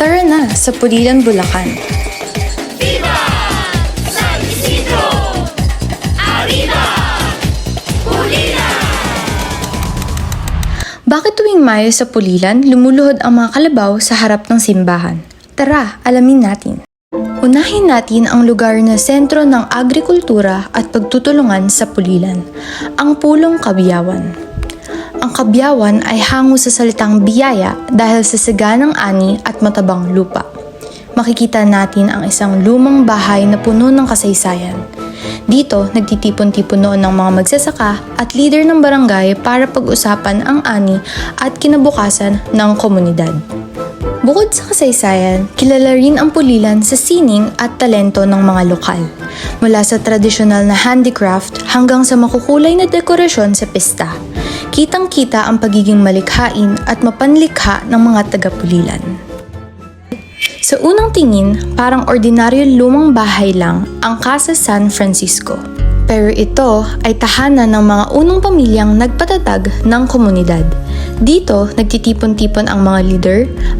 Tara na sa Pulilan, Bulacan. ¡Viva San Isidro! ¡Arriba! Pulilan! Bakit tuwing Mayo sa Pulilan, lumuluhod ang mga kalabaw sa harap ng simbahan? Tara, alamin natin. Unahin natin ang lugar na sentro ng agrikultura at pagtutulungan sa Pulilan, ang Pulong Kabiyawan. Ang Kabiyawan ay hango sa salitang biyaya dahil sa saganang ani at matabang lupa. Makikita natin ang isang lumang bahay na puno ng kasaysayan. Dito, nagtitipon-tipon noon ng mga magsasaka at leader ng barangay para pag-usapan ang ani at kinabukasan ng komunidad. Bukod sa kasaysayan, kilala rin ang Pulilan sa sining at talento ng mga lokal. Mula sa tradisyonal na handicraft hanggang sa makukulay na dekorasyon sa pista. Kitang-kita ang pagiging malikhain at mapanlikha ng mga taga-Pulilan. Sa unang tingin, parang ordinaryo lumang bahay lang ang Casa San Francisco. Pero ito ay tahanan ng mga unang pamilyang nagpatatag ng komunidad. Dito, nagtitipon-tipon ang mga leader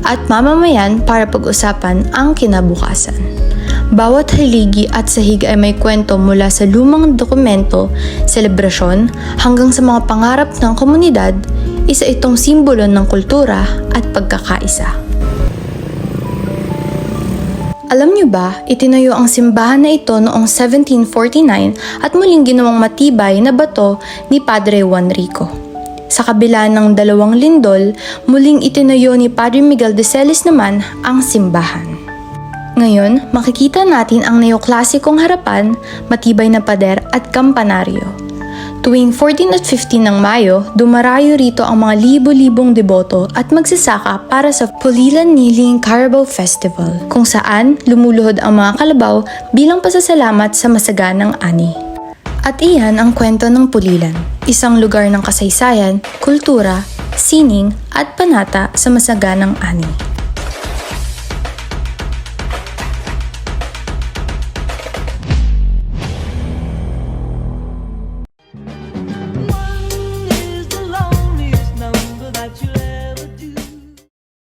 at mamamayan para pag-usapan ang kinabukasan. Bawat haligi at sahig ay may kwento mula sa lumang dokumento, selebrasyon, hanggang sa mga pangarap ng komunidad, isa itong simbolo ng kultura at pagkakaisa. Alam niyo ba, itinayo ang simbahan na ito noong 1749 at muling ginawang matibay na bato ni Padre Juan Rico. Sa kabila ng 2 lindol, muling itinayo ni Padre Miguel de Celis naman ang simbahan. Ngayon, makikita natin ang neoklasikong harapan, matibay na pader at kampanaryo. Tuwing 14 at 15 ng Mayo, dumarayo rito ang mga libo-libong deboto at magsasaka para sa Pulilan Kneeling Carabao Festival, kung saan lumuluhod ang mga kalabaw bilang pasasalamat sa masaganang ani. At iyan ang kwento ng Pulilan, isang lugar ng kasaysayan, kultura, sining at panata sa masaganang ani.